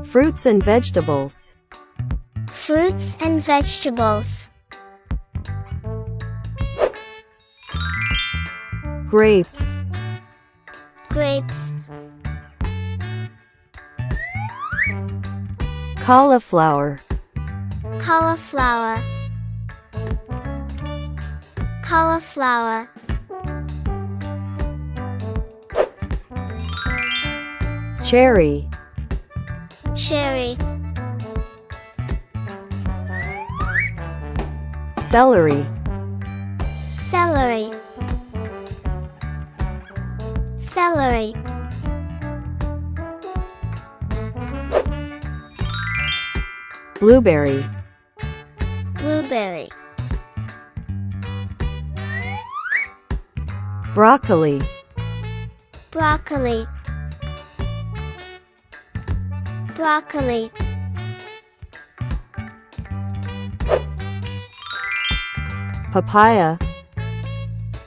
Fruits and vegetables. Fruits and vegetables. Grapes. Grapes. Cauliflower. Cauliflower. Cauliflower. Cherry. Cherry. Celery. Celery. Celery. Blueberry. Blueberry. Broccoli. Broccoli. Broccoli. Papaya.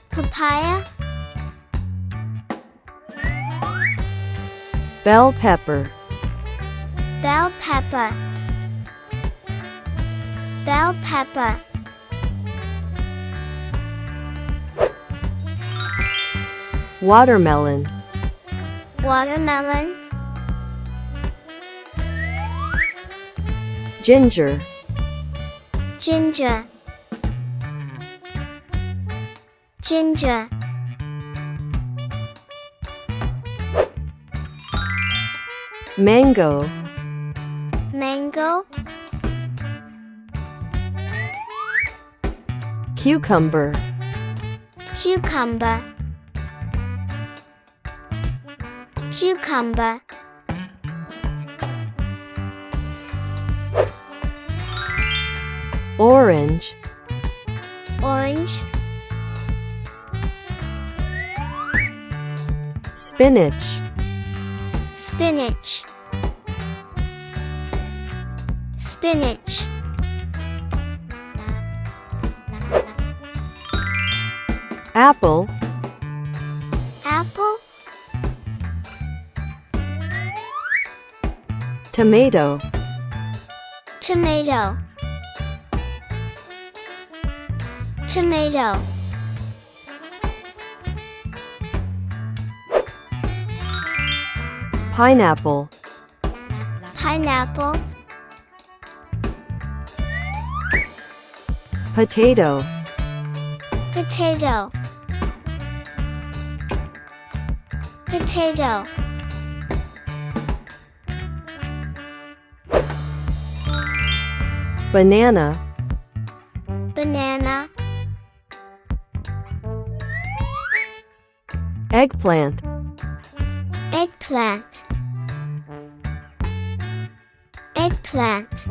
Papaya. Bell pepper. Bell pepper. Bell pepper. Watermelon. Watermelon. Ginger. Ginger. Ginger. Mango. Mango. Cucumber. Cucumber. Cucumber. Orange. Orange. Spinach. Spinach. Spinach. Apple. Apple. Tomato. Tomato. Tomato. Pineapple. Pineapple. Potato. Potato. Potato. Banana. Banana. Eggplant. Eggplant. Eggplant.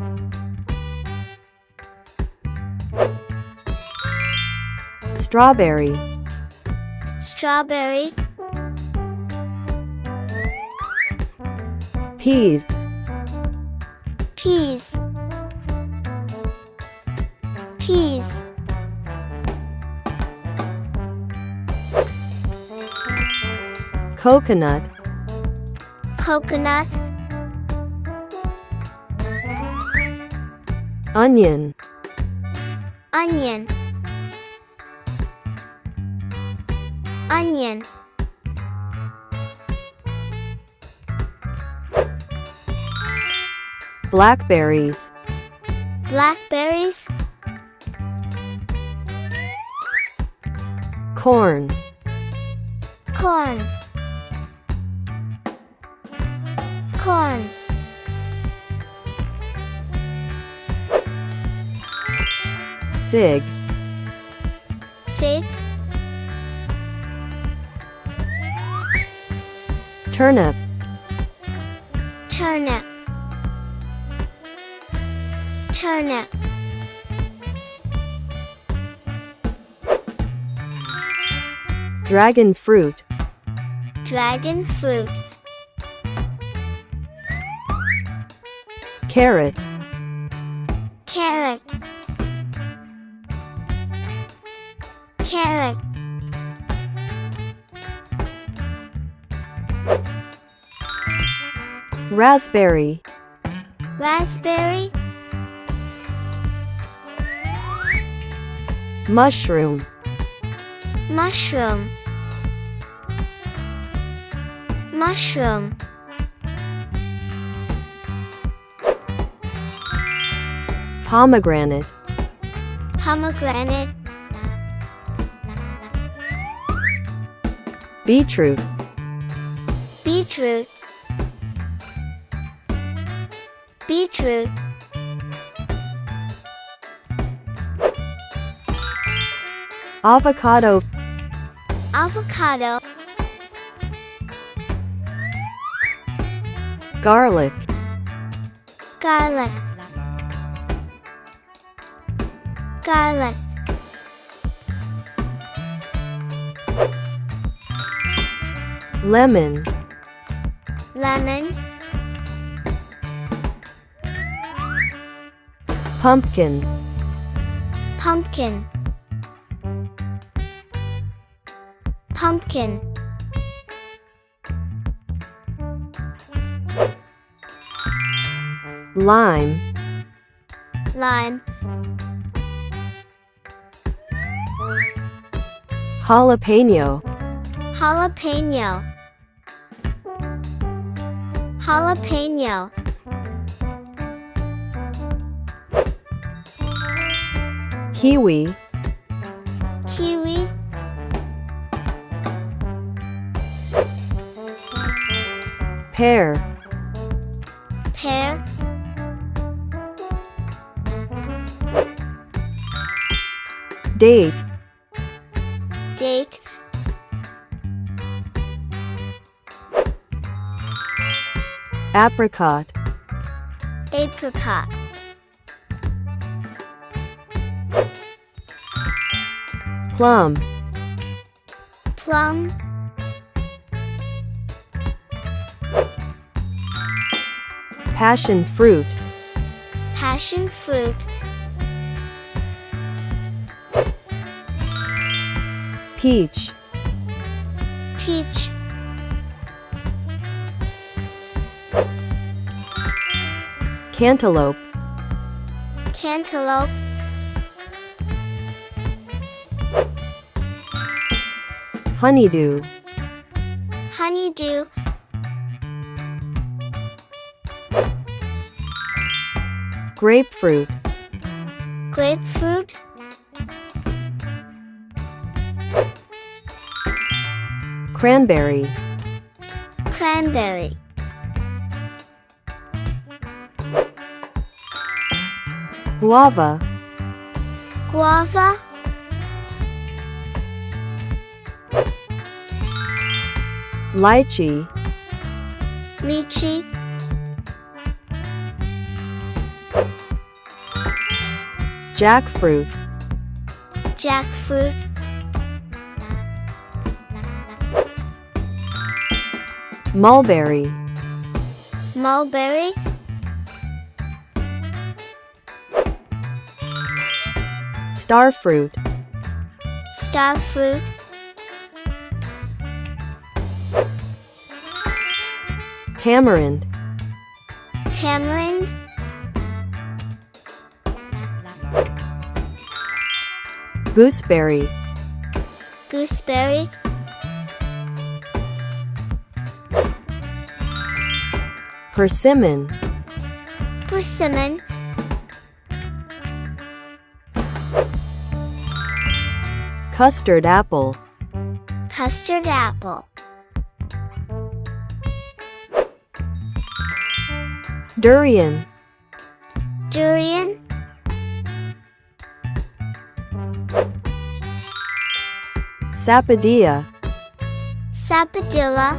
Strawberry. Strawberry. Peas. Peas. Peas. Coconut. Coconut. Onion. Onion. Onion. Blackberries. Blackberries. Corn. Corn. Corn. Fig. Fig. Turnip. Turnip. Turnip. Dragon fruit. Dragon fruit. Carrot. Carrot. Carrot. Raspberry. raspberry, mushroom, mushroom, mushroom, pomegranate, pomegranate, beetroot, beetroot, beetroot, avocado, avocado, garlic, garlic, garlic, lemon, lemon, pumpkin, pumpkin, pumpkin, lime, lime, jalapeno, jalapeno, jalapeno, kiwi, kiwi, pear, pear, date, date, apricot, apricot, plum, plum, passion fruit, passion fruit, peach, peach, cantaloupe, cantaloupe, honeydew, honeydew, grapefruit, grapefruit, cranberry, cranberry, guava, guava, lychee, lychee, jackfruit, jackfruit, mulberry, mulberry, starfruit, starfruit, tamarind, tamarind, gooseberry, gooseberry, persimmon, persimmon, custard apple, custard apple, durian, durian, sapodilla, sapodilla,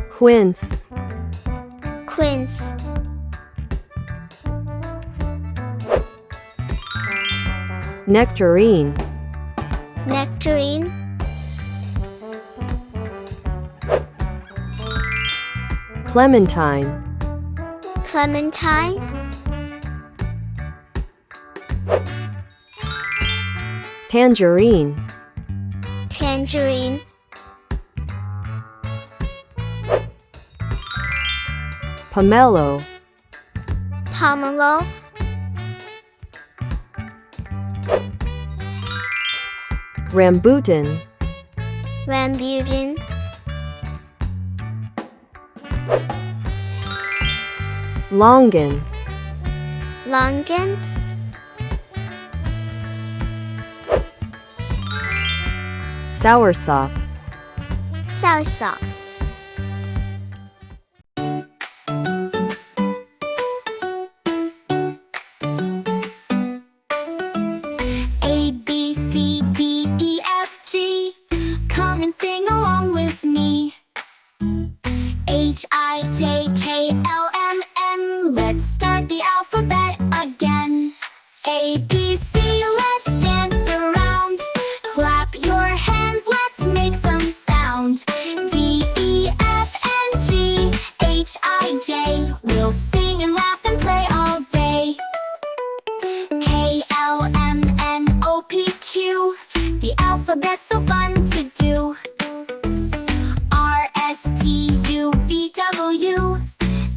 quince, quince, nectarine, nectarine, clementine, clementine, tangerine, tangerine, pomelo, pomelo, rambutan, rambutan, longan, longan, soursop, soursop, A, B, C, D, E, F, G. Come and sing along with me. H, I, J, K, L, M, N. Let's start the alphabet again. A, B, C, let's dance around. Clap your hands, let's make some sound. D, E, F, and G, H, I, J. We'll sing and laugh and play all day. K, L, M, N, O, P, Q. The alphabet's so fun to do. R, S, T, U, V, W.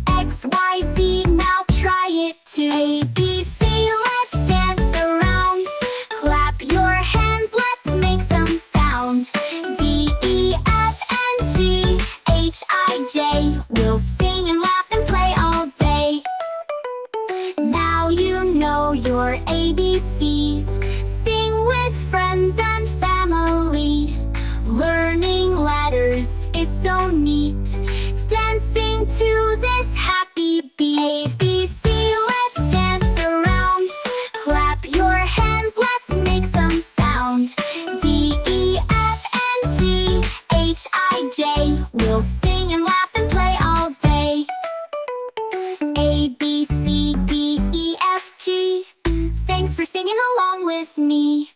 X, Y, Z, now try it too. A, B, C, let's dance around. Clap your hands, let's make some sound. D, E, F, and G, H, I, J. We'll sing and laugh and play all day. Now you know your ABCs. Sing with friends and family. Learning letters is so neat. Dancing to this happy beat. A, B, C, let's dance around. Clap your hands, let's make some sound. D, E, F, and G, H, I, J. We'll sing and laugh and play all day. A, B, C, D, E, F, G. Thanks for singing along with me.